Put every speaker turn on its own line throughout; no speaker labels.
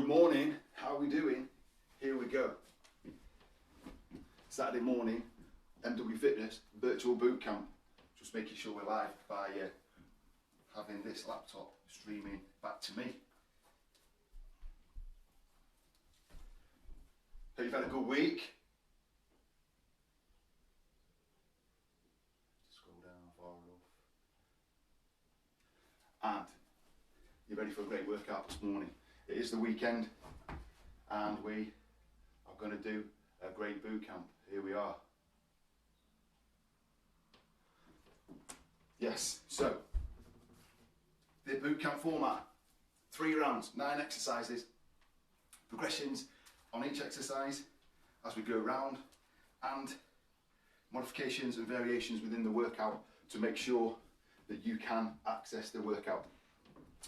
Good morning, how are we doing? Here we go. Saturday morning, MW Fitness virtual boot camp. Just making sure we're live by having this laptop streaming back to me. Hope you've had a good week. Scroll down far enough. And you're ready for a great workout this morning. It is the weekend and we are going to do a great boot camp. Here we are. Yes, so the boot camp format, 3 rounds, 9 exercises, progressions on each exercise as we go round, and modifications and variations within the workout to make sure that you can access the workout.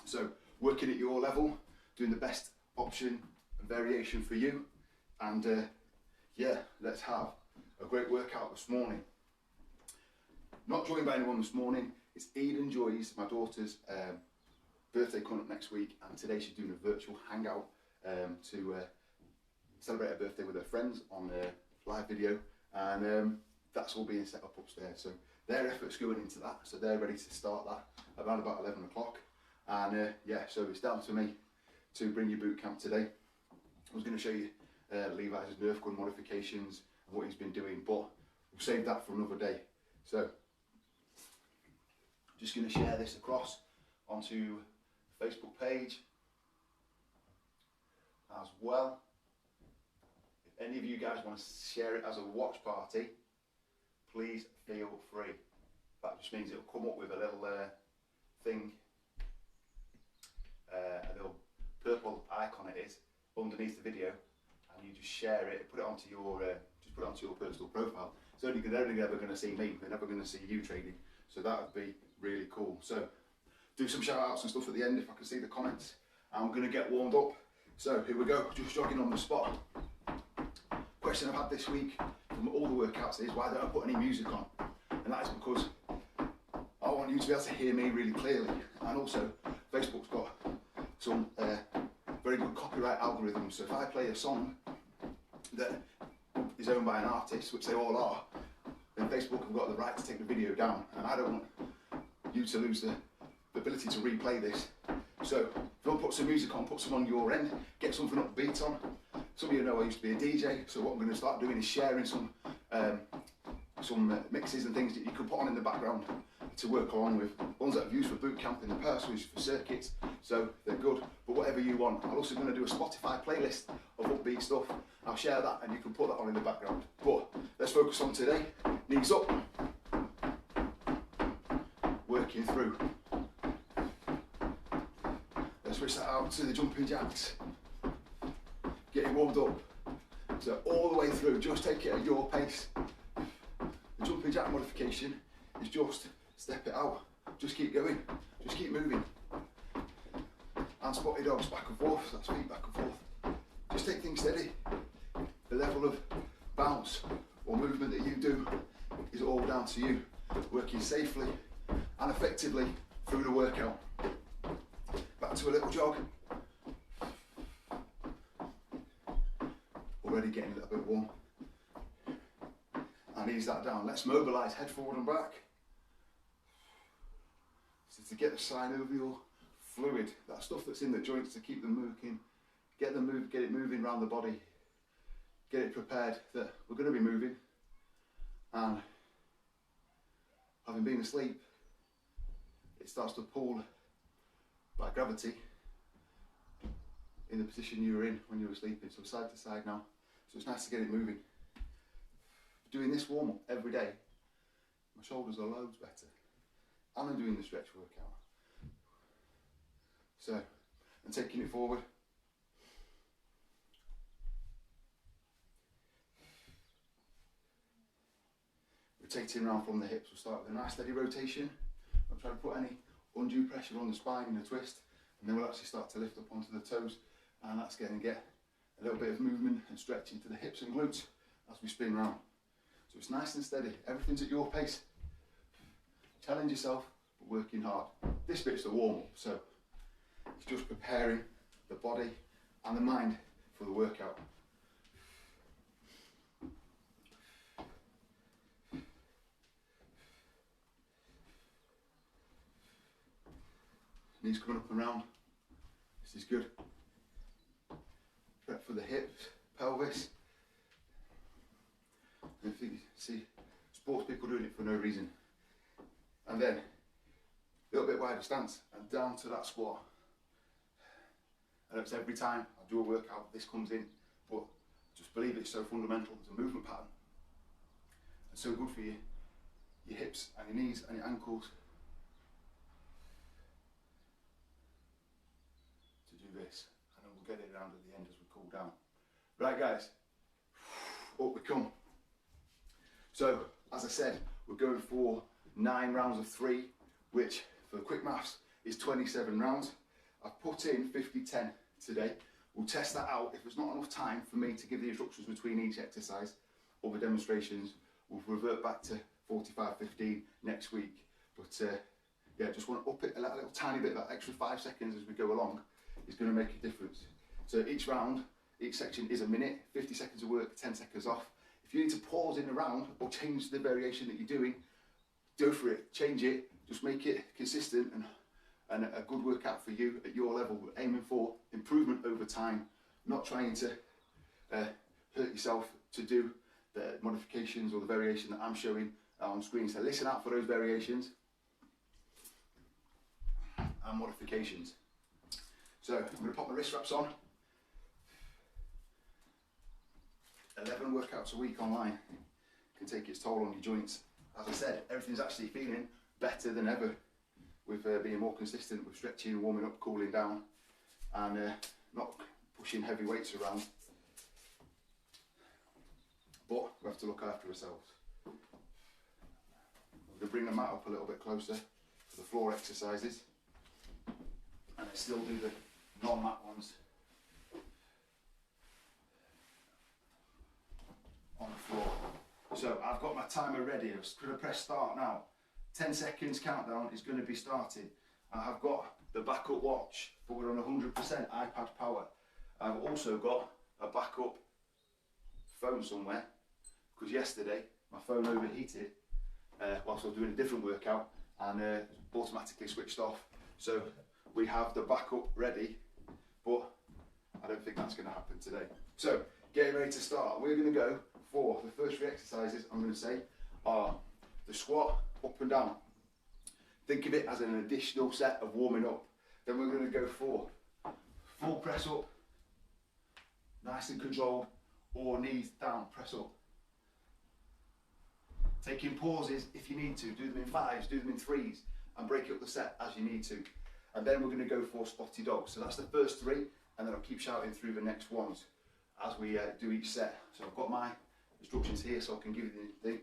So working at your level, doing the best option and variation for you, and yeah, let's have a great workout this morning. Not joined by anyone this morning. It's Eden Joy's, my daughter's birthday coming up next week, and today she's doing a virtual hangout to celebrate her birthday with her friends on a live video, and that's all being set up upstairs. So their effort's going into that, so they're ready to start that around about 11 o'clock. And yeah, so it's down to me to bring you boot camp today. I was going to show you Levi's Nerf gun modifications and what he's been doing, but we'll save that for another day. So just going to share this across onto the Facebook page as well. If any of you guys want to share it as a watch party, please feel free. That just means it'll come up with a little thing, a little purple icon it is underneath the video, and you just share it, put it onto your personal profile. They're only ever going to see me, they're never going to see you trading, so that would be really cool. So do some shout outs and stuff at the end if I can see the comments. I'm going to get warmed up, so here we go, just jogging on the spot. Question I've had this week from all the workouts is, why don't I put any music on? And that is because I want you to be able to hear me really clearly, and also Facebook's got some very good copyright algorithms, so if I play a song that is owned by an artist, which they all are, then Facebook have got the right to take the video down, and I don't want you to lose the ability to replay this. So if you want to put some music on, put some on your end, get something upbeat on. Some of you know I used to be a DJ, so what I'm going to start doing is sharing some mixes and things that you can put on in the background to work along with. Ones that I've used for boot camp in the past, which for circuits, so they're good, but whatever you want. I'm also going to do a Spotify playlist of upbeat stuff. I'll share that and you can put that on in the background. But let's focus on today. Knees up, working through. Let's switch that out to the jumping jacks. Getting warmed up. So all the way through, just take it at your pace. The jumping jack modification is just step it out. Just keep going, just keep moving. And spotty dogs back and forth, that's feet back and forth. Just take things steady. The level of bounce or movement that you do is all down to you. Working safely and effectively through the workout. Back to a little jog. Already getting a little bit warm. And ease that down. Let's mobilise, head forward and back. So to get the synovial fluid, that stuff that's in the joints to keep them moving, get it moving around the body, get it prepared that we're going to be moving, and having been asleep, it starts to pull by gravity in the position you were in when you were sleeping, so side to side now, so it's nice to get it moving. Doing this warm up every day, my shoulders are loads better, and I'm doing the stretch workout. So, and taking it forward. Rotating around from the hips, we'll start with a nice steady rotation. Not trying to put any undue pressure on the spine in a twist, and then we'll actually start to lift up onto the toes, and that's going to get a little bit of movement and stretching to the hips and glutes as we spin round. So it's nice and steady, everything's at your pace. Challenge yourself, but working hard. This bit's the warm up, so it's just preparing the body and the mind for the workout. Knees coming up and round. This is good. Prep for the hips, pelvis. And if you see sports people doing it for no reason. And then a little bit wider stance and down to that squat. And it's every time I do a workout, this comes in, but just believe it's so fundamental. It's a movement pattern. It's so good for you, your hips and your knees and your ankles. To do this, and then we'll get it around at the end as we cool down. Right guys, up we come. So, as I said, we're going for 9 rounds of 3, which for quick maths is 27 rounds. I've put in 50-10 today. We'll test that out. If there's not enough time for me to give the instructions between each exercise or the demonstrations, we'll revert back to 45-15 next week. But yeah, just want to up it a little tiny bit. That extra 5 seconds as we go along is going to make a difference. So each round, each section is a minute, 50 seconds of work, 10 seconds off. If you need to pause in the round or change the variation that you're doing, go for it, change it, just make it consistent and a good workout for you at your level. We're aiming for improvement over time, not trying to hurt yourself to do the modifications or the variation that I'm showing on screen. So listen out for those variations and modifications. So I'm going to pop my wrist wraps on. 11 workouts a week online can take its toll on your joints. As I said, everything's actually feeling better than ever with being more consistent with stretching, warming up, cooling down, and not pushing heavy weights around. But we have to look after ourselves. I'm going to bring the mat up a little bit closer for the floor exercises, and I still do the non-mat ones on the floor. So I've got my timer ready. I'm just going to press start now. 10 seconds countdown is going to be started. I've got the backup watch, but we're on 100% iPad power. I've also got a backup phone somewhere, because yesterday my phone overheated whilst I was doing a different workout and automatically switched off. So we have the backup ready, but I don't think that's going to happen today. So getting ready to start. We're going to go for the first 3 exercises I'm going to say are the squat, up and down. Think of it as an additional set of warming up. Then we're going to go for full press up, nice and controlled, or knees down, press up. Taking pauses if you need to, do them in 5s, do them in 3s, and break up the set as you need to. And then we're going to go for spotty dogs. So that's the first 3, and then I'll keep shouting through the next ones as we do each set. So I've got my instructions here so I can give you the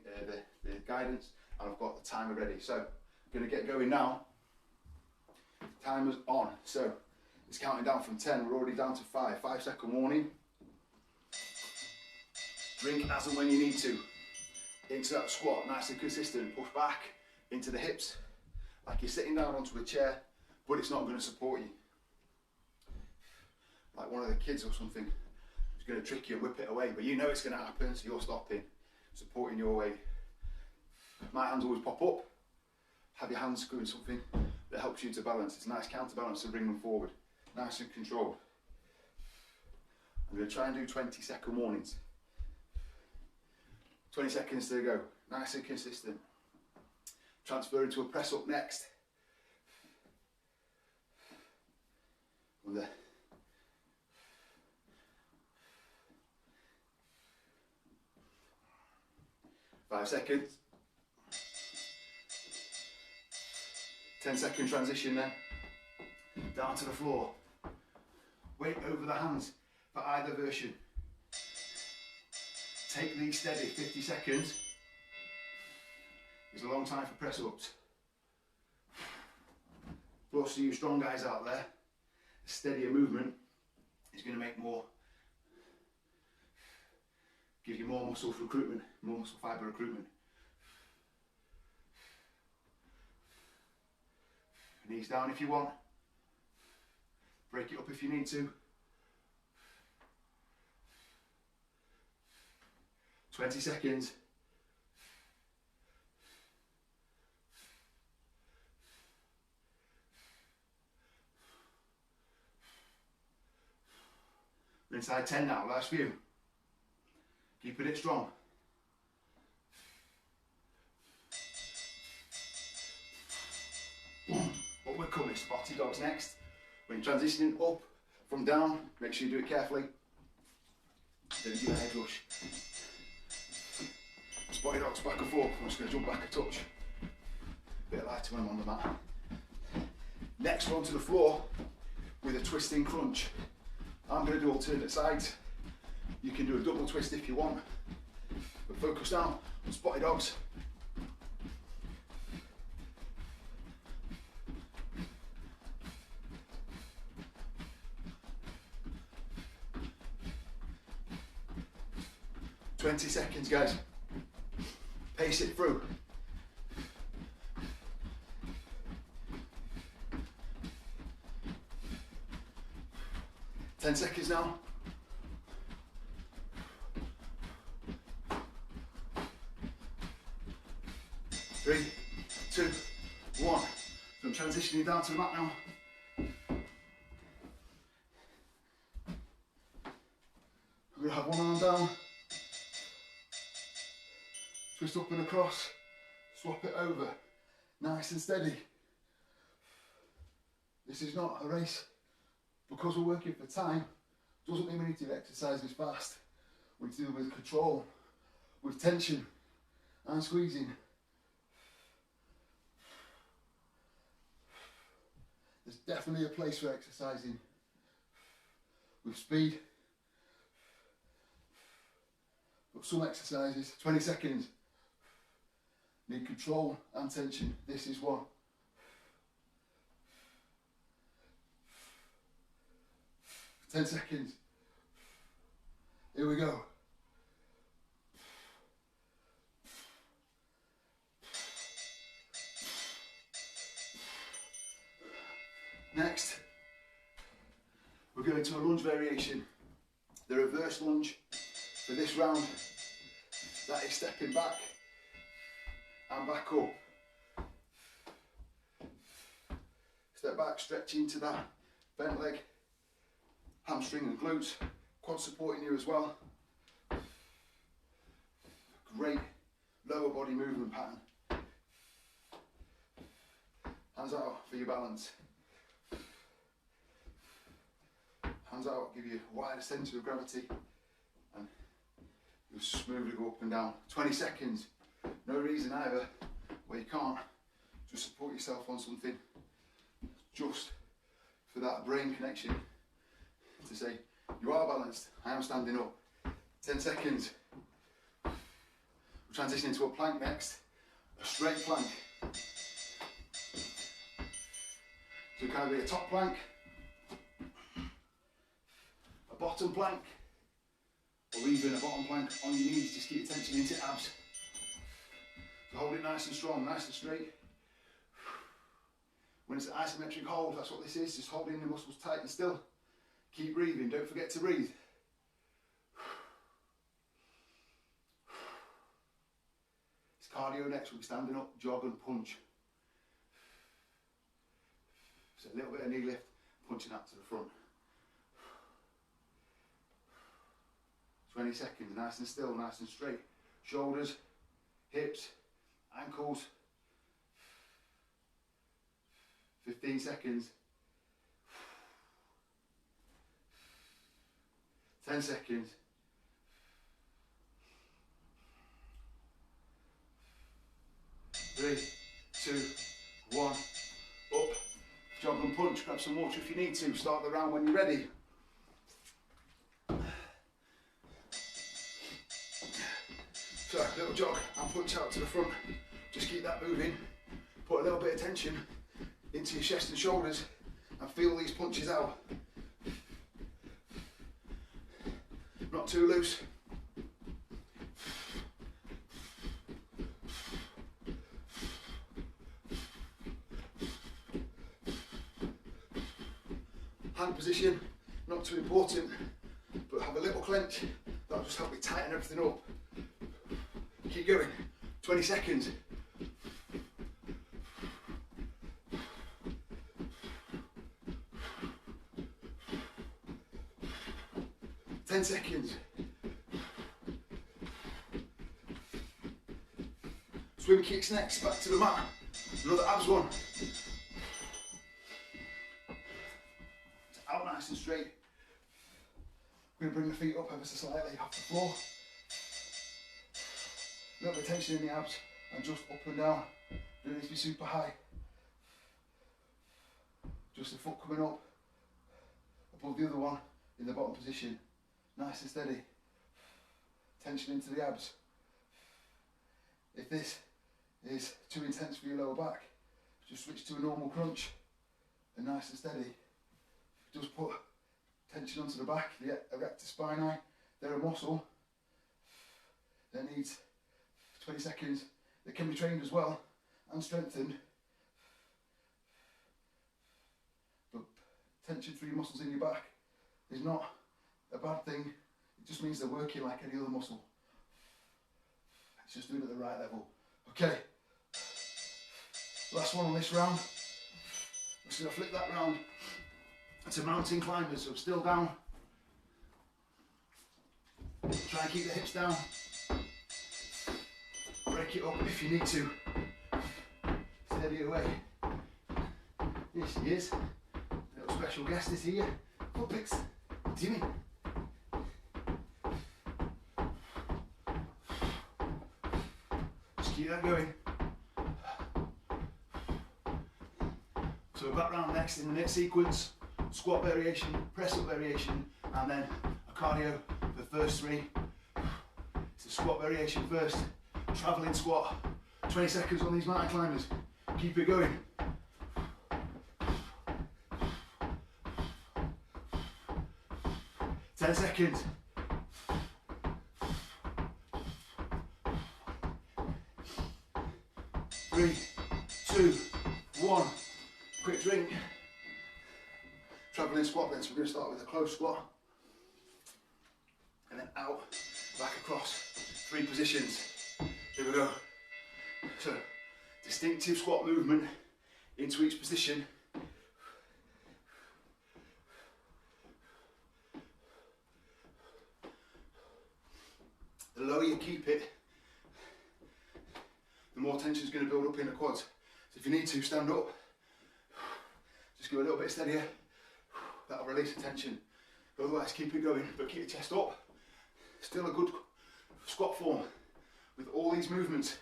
guidance, and I've got the timer ready. So I'm going to get going now. Timer's on. So it's counting down from 10. We're already down to 5. 5-second warning. Drink as and when you need to. Into that squat, nice and consistent. Push back into the hips like you're sitting down onto a chair, but it's not going to support you. Like one of the kids or something who's going to trick you and whip it away, but you know it's going to happen, so you're stopping, supporting your weight. My hands always pop up. Have your hands screwing something that helps you to balance. It's a nice counterbalance to bring them forward. Nice and controlled. I'm going to try and do 20-second warnings. 20 seconds to go. Nice and consistent. Transfer into a press up next. On there. 5 seconds. 10-second transition then. Down to the floor. Weight over the hands for either version. Take these steady, 50 seconds. It's a long time for press ups. Plus, to you strong guys out there, a steadier movement is going to make more, give you more muscle recruitment, more muscle fibre recruitment. Knees down if you want. Break it up if you need to. 20 seconds. We're inside 10 now, last few. Keeping it strong. Up we're coming, Spotty dogs next. When you're transitioning up from down, make sure you do it carefully. Don't do a head rush. Spotty dogs back and forth. I'm just going to jump back a touch. Bit lighter when I'm on the mat. Next, we're onto the floor with a twisting crunch. I'm going to do alternate sides. You can do a double twist if you want, but focus now on Spotty dogs. "20 seconds, guys. Pace it through. "10 seconds now. Three, two, one. So I'm transitioning down to the mat now. I'm going to have one arm down, twist up and across, swap it over, nice and steady. This is not a race. Because we're working for time, doesn't mean we need to exercise as fast. We need to do it with control, with tension and squeezing. There's definitely a place for exercising with speed. But some exercises, 20 seconds, need control and tension. This is one. 10 seconds. Here we go. Next, we're going to a lunge variation. The reverse lunge for this round, that is stepping back and back up. Step back, stretch into that bent leg. Hamstring and glutes, quad supporting you as well. Great lower body movement pattern. Hands out for your balance. Hands out, give you a wider centre of gravity, and you'll smoothly go up and down. 20 seconds, no reason either where you can't just support yourself on something just for that brain connection. To say, you are balanced, I am standing up. 10 seconds. We're transitioning to a plank next, a straight plank. So it can be a top plank, a bottom plank, or even a bottom plank on your knees. Just keep your tension into abs. So hold it nice and strong, nice and straight. When it's an isometric hold, that's what this is, just holding the muscles tight and still. Keep breathing, don't forget to breathe. It's cardio next, we'll be standing up, jog and punch. So a little bit of knee lift, punching out to the front. 20 seconds, nice and still, nice and straight. Shoulders, hips, ankles. 15 seconds. 10 seconds. 3, 2, 1. Up. Jog and punch. Grab some water if you need to. Start the round when you're ready. So, little jog and punch out to the front. Just keep that moving. Put a little bit of tension into your chest and shoulders and feel these punches out. Not too loose. Hand position, not too important, but have a little clench. That'll just help me tighten everything up. Keep going. 20 seconds. 10 seconds. Swim kicks next, back to the mat. Another abs one. Out nice and straight. We're going to bring the feet up ever so slightly off the floor. A little bit of tension in the abs and just up and down. Don't need to be super high. Just the foot coming up above the other one in the bottom position. Nice and steady. Tension into the abs. If this is too intense for your lower back, just switch to a normal crunch and nice and steady. Just put tension onto the back, the erector spinae. They're a muscle that needs 20 seconds. They can be trained as well and strengthened. But tension through your muscles in your back is not a bad thing. It just means they're working like any other muscle. It's just doing it at the right level. Okay, last one on this round. I'm just going to flip that round to mountain climbers, so still down. Try and keep the hips down. Break it up if you need to. Steady away. Here she is. A little special guest is here. Foot picks. Timmy. Just keep that going. So we're back round next in the next sequence. Squat variation, press up variation, and then a cardio for the first three. It's a squat variation first. Travelling squat. 20 seconds on these mountain climbers. Keep it going. Ten seconds. 3, 2, 1. Quick drink. Travelling squat then, so we're going to start with a close squat. And then out, back across. 3 positions. Here we go. So, distinctive squat movement into each position. The lower you keep it, the more tension is going to build up in the quads. So if you need to, stand up. Just go a little bit steadier. That'll release the tension. Otherwise, keep it going, but keep your chest up. Still a good squat form with all these movements.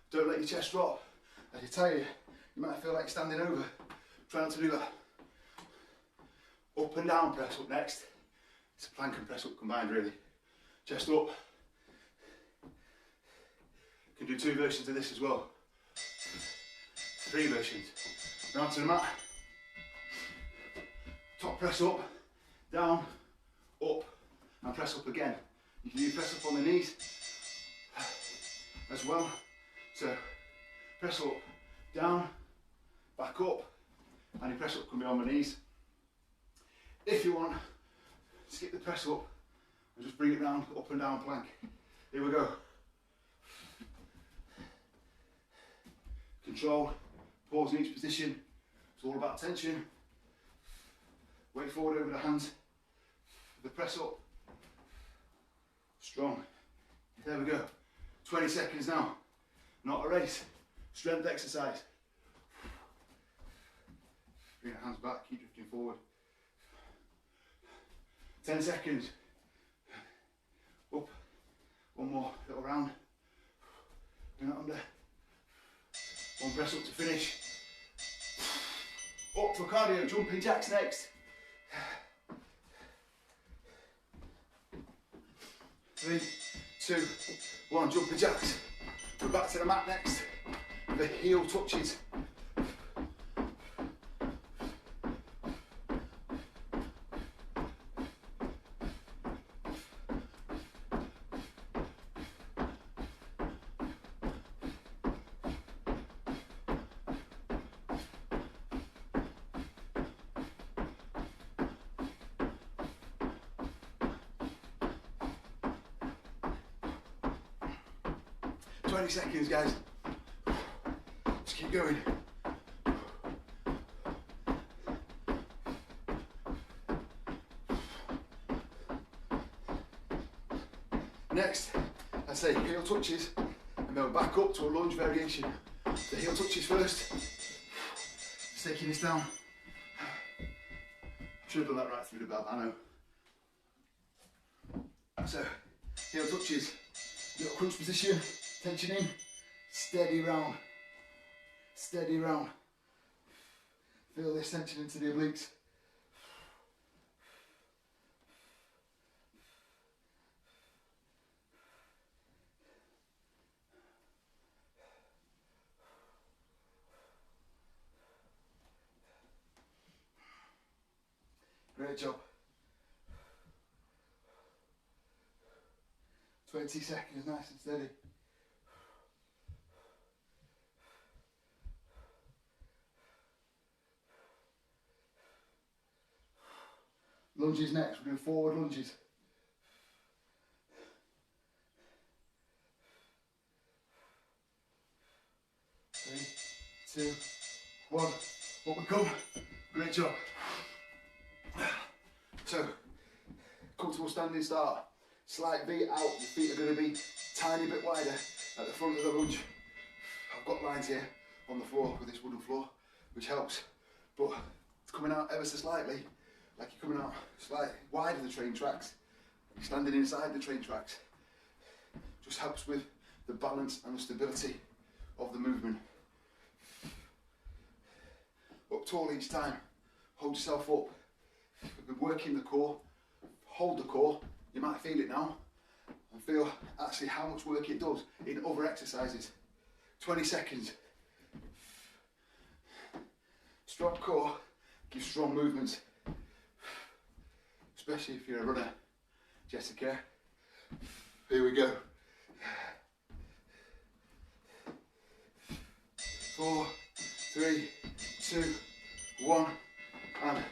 Don't let your chest drop. As you tire, you might feel like standing over. Try not to do that. Up and down press up next. It's a plank and press up combined, really. Chest up. You can do 2 versions of this as well. 3 versions. Round to the mat. Top press up, down, up, and press up again. You can do press up on the knees as well. So press up, down, back up, and your press up can be on the knees. If you want, skip the press up and just bring it down, up and down plank. Here we go. Control, pause in each position. It's all about tension. Weight forward over the hands. The press up. Strong. There we go. 20 seconds now. Not a race. Strength exercise. Bring the hands back, keep drifting forward. 10 seconds. Up. One more little round. Bring that under. One press up to finish. Up for cardio, jumping jacks next. 3, 2, 1, jumping jacks. We're back to the mat next. The heel touches. 20 seconds, guys. Just keep going. Next, I say heel touches and then back up to a lunge variation. The heel touches first. Just taking this down. Should have done that right through the belt, I know. So, heel touches, little crunch position, tension in, steady round, steady round. Feel this tension into the obliques. Great job. 20 seconds, nice and steady. Lunges next, we're doing forward lunges. 3, 2, 1, up we come. Great job. So, comfortable standing start. Slight V out, your feet are going to be tiny bit wider at the front of the lunge. I've got lines here on the floor with this wooden floor, which helps, but it's coming out ever so slightly, like you're coming out slightly wide of the train tracks, you're standing inside the train tracks. Just helps with the balance and the stability of the movement. Up tall each time, hold yourself up. We've been working the core, hold the core. You might feel it now and feel actually how much work it does in other exercises. 20 seconds. Strong core gives strong movements, especially if you're a runner. Jessica, here we go. 4, 3, 2, 1, and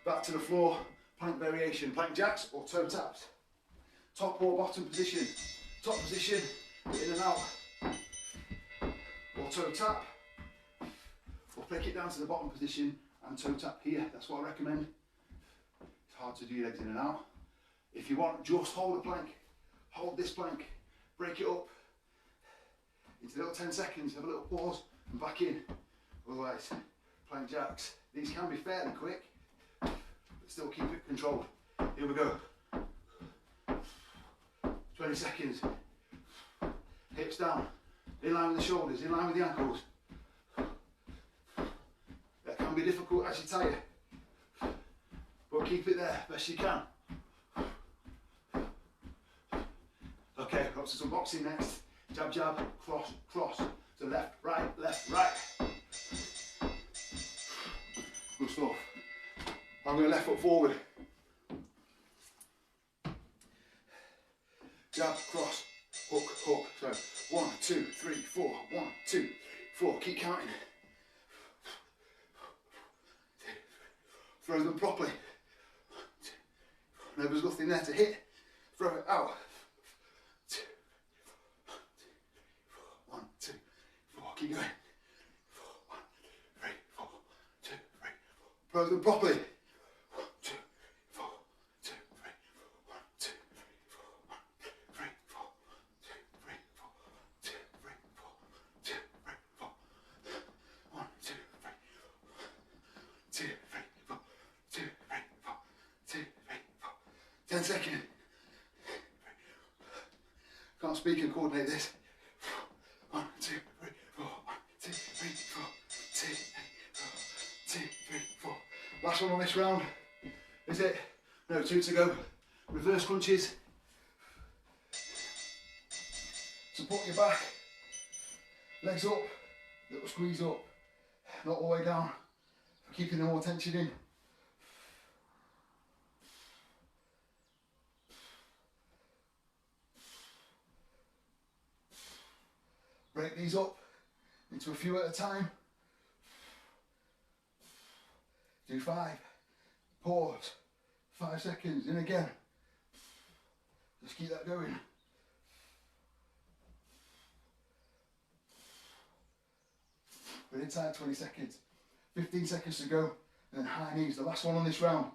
back to the floor. Plank variation, plank jacks or toe taps. Top or bottom position. Top position, in and out. Or toe tap. Or break it down to the bottom position and toe tap here. That's what I recommend. It's hard to do your legs in and out. If you want, just hold a plank. Hold this plank. Break it up into little 10 seconds. Have a little pause and back in. Otherwise, plank jacks. These can be fairly quick, but still keep it controlled. Here we go. 20 seconds. Hips down. In line with the shoulders, in line with the ankles. That can be difficult as you tire, but keep it there best you can. Okay, up to some boxing next. Jab, jab, cross, cross. So left, right, left, right. Good stuff. I'm going to left foot forward. Jab, cross, hook, hook. So 1, 2, 3, 4. 1, 2, 4. Keep counting. Throw them properly. No, there's nothing there to hit. Throw it out. 1, 2, 4. Keep going. 1, 3, 4. 2, 3, 4. Throw them properly. 1, 2, 4. 2, 3, 1, 2, 3, 4. 2, 3, 4. 2, 3, 4. 2, 3, 4. 1, 2, 3. 2, 3, 4. 2, 3, 4. 2, 3, 4. 10 seconds. Can't speak and coordinate this. 1, 2, 3, 4. 1, 2, 3, 4. 2, 3, 4. 2, 3, 4. Last one on this round. Is it? No, 2 to go. Reverse crunches. Support your back. Legs up. Little squeeze up. Not all the way down. Keeping the more tension in. Break these up into a few at a time. Do 5. Pause. 5 seconds. In again. Just keep that going. We're inside 20 seconds. 15 seconds to go, and then high knees, the last one on this round.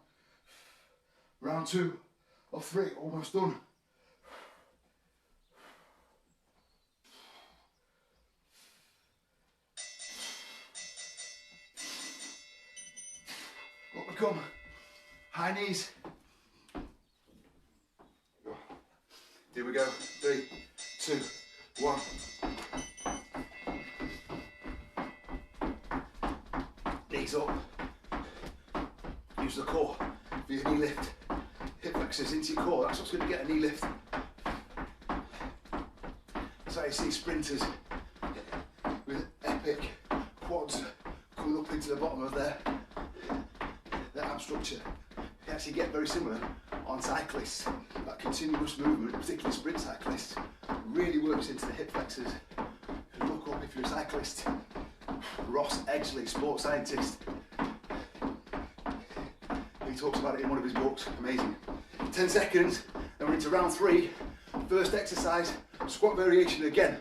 Round 2 of 3, almost done. Up we come. High knees. Here we go. 3, 2, 1. Knees up. Use the core for your knee lift. Hip flexors into your core. That's what's going to get a knee lift. That's how you see sprinters with epic quads coming up into the bottom of their arm structure. You actually get very similar on cyclists. That continuous movement, particularly sprint cyclists, really works into the hip flexors. Look up if you're a cyclist. Ross Edgley, sports scientist, he talks about it in one of his books. Amazing. 10 seconds, then we're into round 3. First exercise, squat variation again.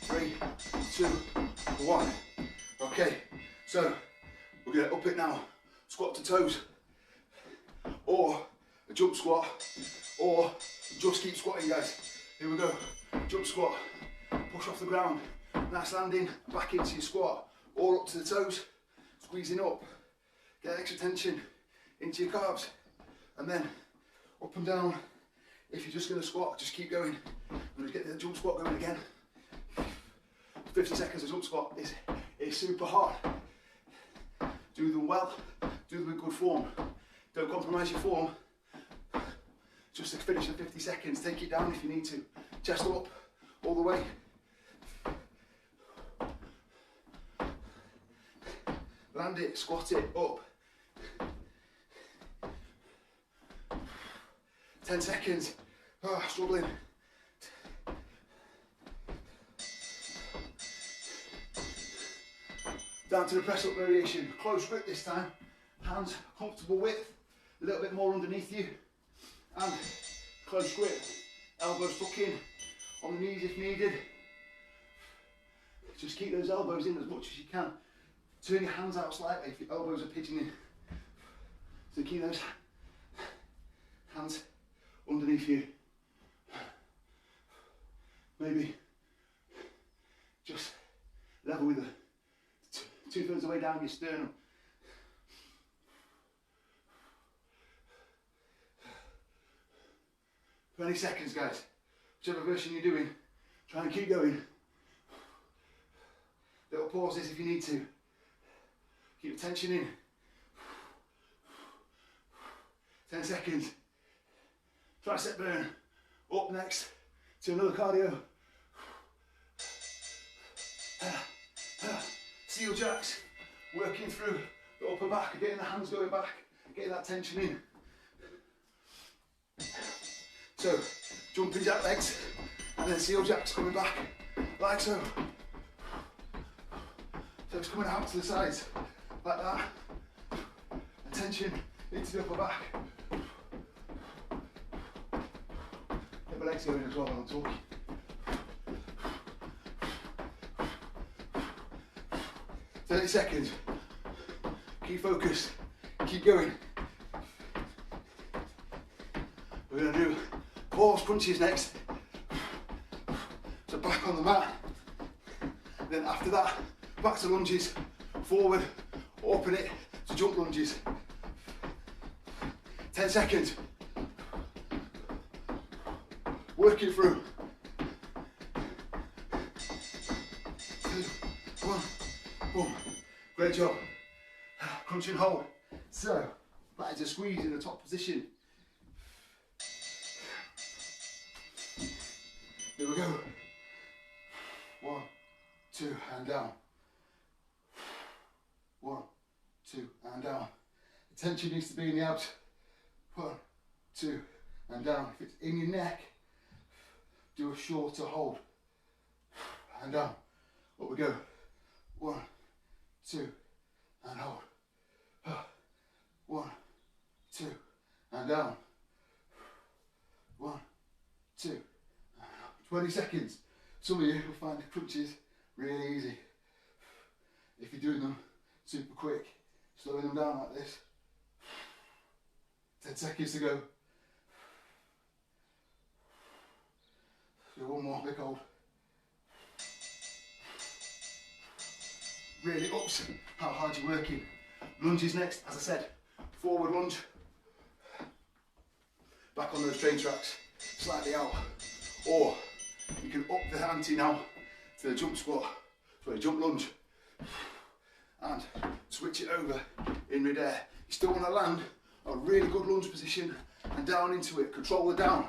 3, 2, 1. Okay, so we're going to up it now. Squat to toes, or a jump squat, or just keep squatting, guys. Here we go. Jump squat, push off the ground, nice landing, back into your squat, or up to the toes, squeezing up, get extra tension into your calves, and then up and down. If you're just going to squat, just keep going. I'm going to get the jump squat going again. 50 seconds of jump squat is super hard. Do them well, do them in good form. Don't compromise your form. Just to finish the 50 seconds, take it down if you need to. Chest up, all the way. Land it, squat it, up. 10 seconds. Oh, struggling. Down to the press up variation. Close grip this time. Hands comfortable width. A little bit more underneath you. And close grip. Elbows tuck in on the knees if needed. Just keep those elbows in as much as you can. Turn your hands out slightly if your elbows are pigeoning. So keep those hands underneath you. Maybe just level with the 2/3 of the way down your sternum. For 20 seconds, guys. Whichever version you're doing, try and keep going. Little pauses if you need to. Keep the tension in. 10 seconds. Tricep burn. Up next to another cardio. Seal jacks. Working through the upper back, getting the hands going back, getting that tension in. So, jumping jack legs, and then seal jacks coming back, like so. So it's coming out to the sides, like that. And tension into the upper back. Get my legs going as well when I'm talking. 30 seconds. Keep focused. Keep going. We're going to do pause crunches next. So back on the mat. Then after that, back to lunges. Forward, open it to jump lunges. 10 seconds. Work it through. 2, 1, boom. Great job. Crunch and hold. So, back to squeeze in the top position. Here we go. 1, 2, and down. 1, 2, and down. The tension needs to be in the abs. 1, 2, and down. If it's in your neck, do a shorter hold. And down. Up we go. 1, 2, and hold. 1, 2, and down. 1, 2, and down. 20 seconds. Some of you will find the crunches really easy. If you're doing them super quick, slowing them down like this. 10 seconds to go. Do one more, big hold. Really ups how hard you're working. Lunges next, as I said, forward lunge. Back on those train tracks, slightly out. Or you can up the ante now to the jump squat, sorry, jump lunge. And switch it over in mid-air. You still want to land a really good lunge position and down into it. Control the down.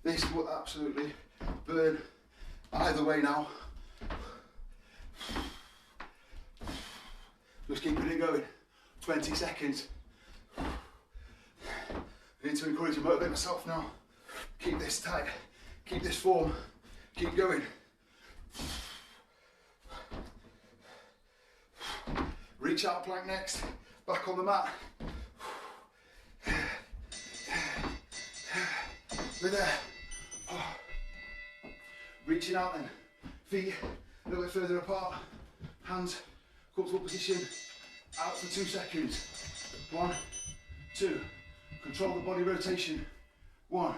This will absolutely burn either way now. Just keeping it going. 20 seconds. I need to encourage and motivate myself now. Keep this tight. Keep this form. Keep going. Reach out plank next. Back on the mat. We're there. Reaching out then. Feet a little bit further apart. Hands comfortable position. Out for 2 seconds. 1, 2. Control the body rotation. 1,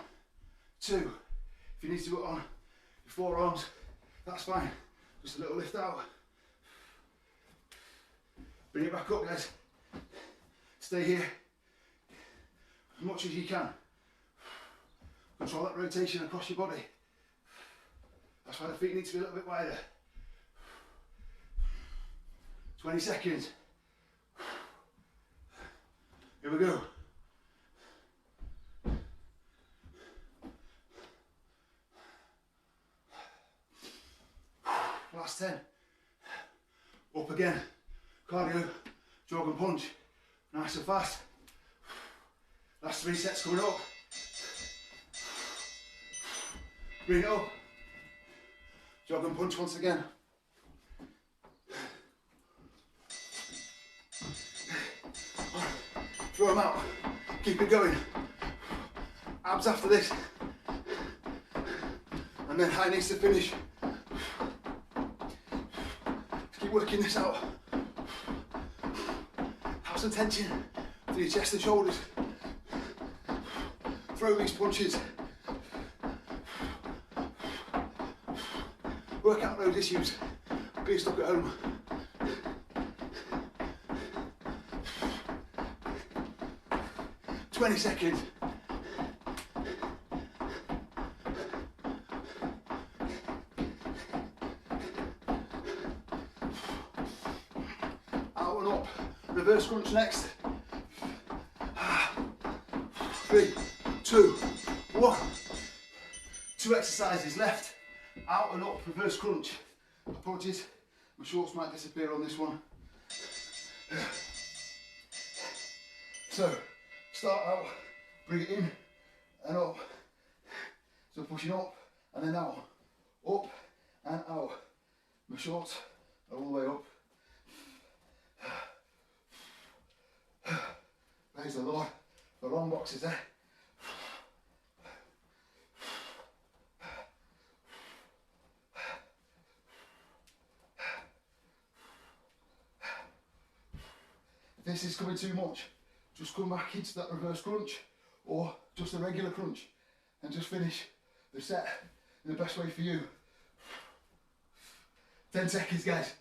2. If you need to put on your forearms, that's fine. Just a little lift out. Bring it back up, guys. Stay here as much as you can. Control that rotation across your body. That's why the feet need to be a little bit wider. 20 seconds. Here we go. Last 10. Up again. Cardio, jog and punch. Nice and fast. Last 3 sets coming up. Bring it up. Jog and punch once again. Throw them out. Keep it going. Abs after this. And then high knees to finish. Keep working this out. Have some tension through your chest and shoulders. Throw these punches. Work out those issues. Be stuck at home. "20 seconds. Out and up. Reverse crunch next. 3, 2, 1. 2 exercises left. Out and up, reverse crunch. Apologies, my shorts might disappear on this one. So, start out, bring it in and up. So pushing up and then out. Up and out. My shorts are all the way up. Praise the Lord. The long boxes there. If this is coming too much, just come back into that reverse crunch or just a regular crunch and just finish the set in the best way for you. 10 seconds, guys.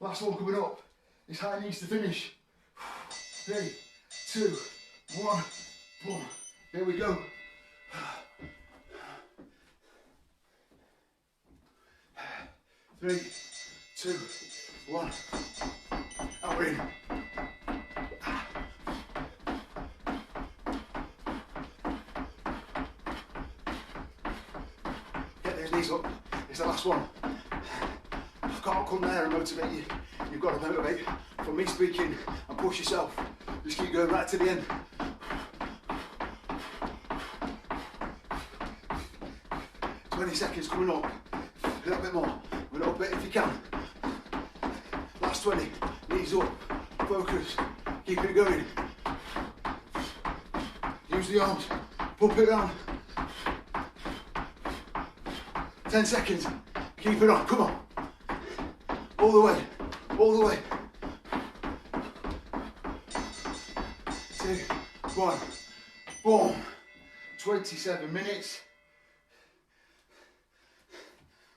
Last one coming up is high knees to finish. 3, 2, 1, boom. Here we go. 3, 2, 1. And we're in. Get those knees up. It's the last one. I can't come there and motivate you. You've got to motivate from me speaking and push yourself. Just keep going right to the end. 20 seconds coming up. A little bit more. A little bit if you can. Last 20. Knees up. Focus. Keep it going. Use the arms. Pump it around. 10 seconds. Keep it on. Come on. All the way. All the way. 2, 1. Boom. 27 minutes.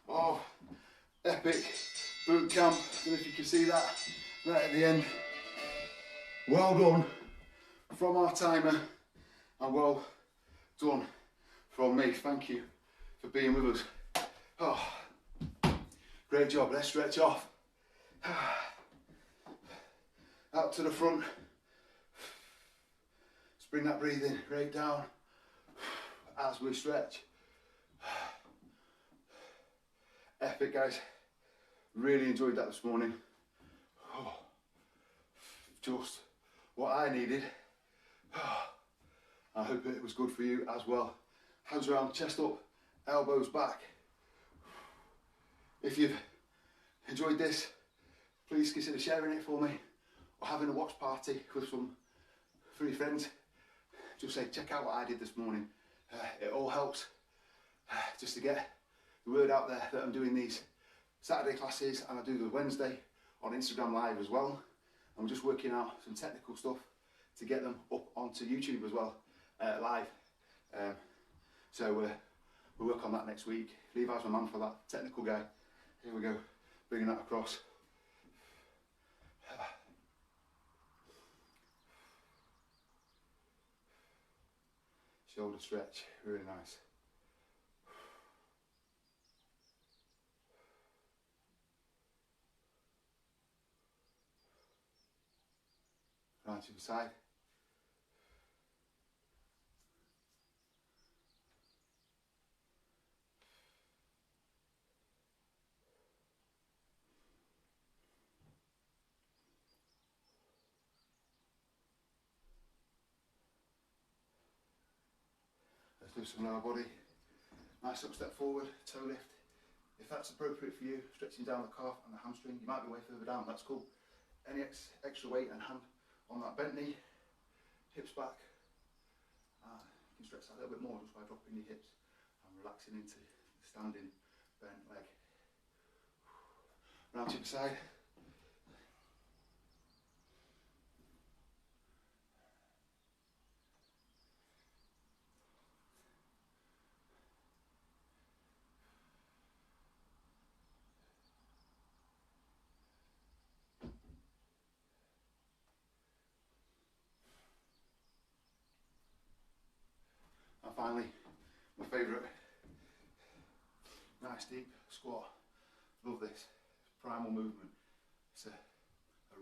Oh, epic boot camp. I don't know if you can see that right at the end. Well done from our timer and well done from me. Thank you for being with us. Oh, great job. Let's stretch off. Out to the front. Let's bring that breathing right down as we stretch. Epic, guys. Really enjoyed that this morning. Oh, just what I needed. Oh, I hope it was good for you as well. Hands around, chest up, elbows back. If you've enjoyed this, please consider sharing it for me or having a watch party with some free friends. Just say, check out what I did this morning. It all helps just to get the word out there that I'm doing these Saturday classes, and I do the Wednesday on Instagram Live as well. I'm just working out some technical stuff to get them up onto YouTube as well, live. So we'll work on that next week. Levi's my man for that, technical guy. Here we go, bringing that across. Shoulder stretch, really nice. Right to the side. Let's do some lower body. Nice up step forward, toe lift. If that's appropriate for you, stretching down the calf and the hamstring, you might be way further down, that's cool. Any extra weight and hand on that bent knee, hips back. You can stretch that a little bit more just by dropping your hips and relaxing into the standing bent leg. Round to the side. And finally, my favourite, nice deep squat. Love this. It's primal movement. It's a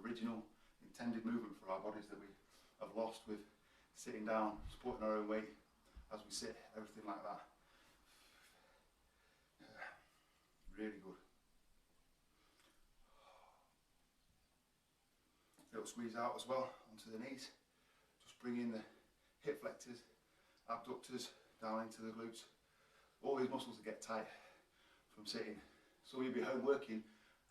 original, intended movement for our bodies that we have lost with sitting down, supporting our own weight as we sit, everything like that. Really good. Little squeeze out as well onto the knees. Just bring in the hip flexors, abductors down into the glutes. All these muscles that get tight from sitting. So you'll be home working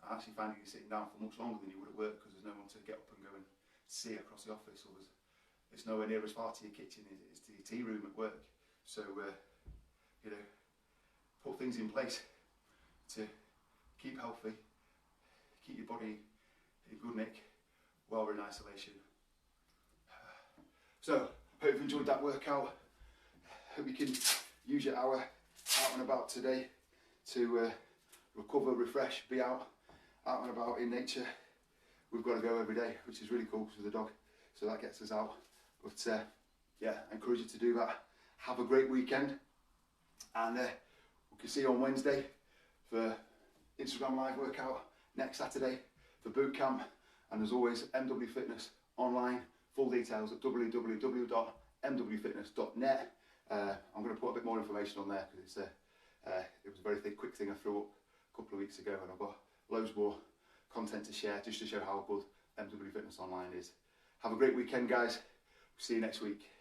and actually finding you sitting down for much longer than you would at work because there's no one to get up and go and see across the office, or it's nowhere near as far to your kitchen as it is to your tea room at work. So you know, put things in place to keep healthy, keep your body in good nick while we're in isolation. So hope you enjoyed that workout. Hope you can use your hour out and about today to recover, refresh, be out and about in nature. We've got to go every day, which is really cool with the dog, so that gets us out. But yeah, I encourage you to do that. Have a great weekend, and we can see you on Wednesday for Instagram Live workout, next Saturday for boot camp, and as always, MW Fitness online. Full details at www.mwfitness.net. I'm going to put a bit more information on there because it was a very quick thing I threw up a couple of weeks ago, and I've got loads more content to share just to show how good MW Fitness Online is. Have a great weekend, guys. See you next week.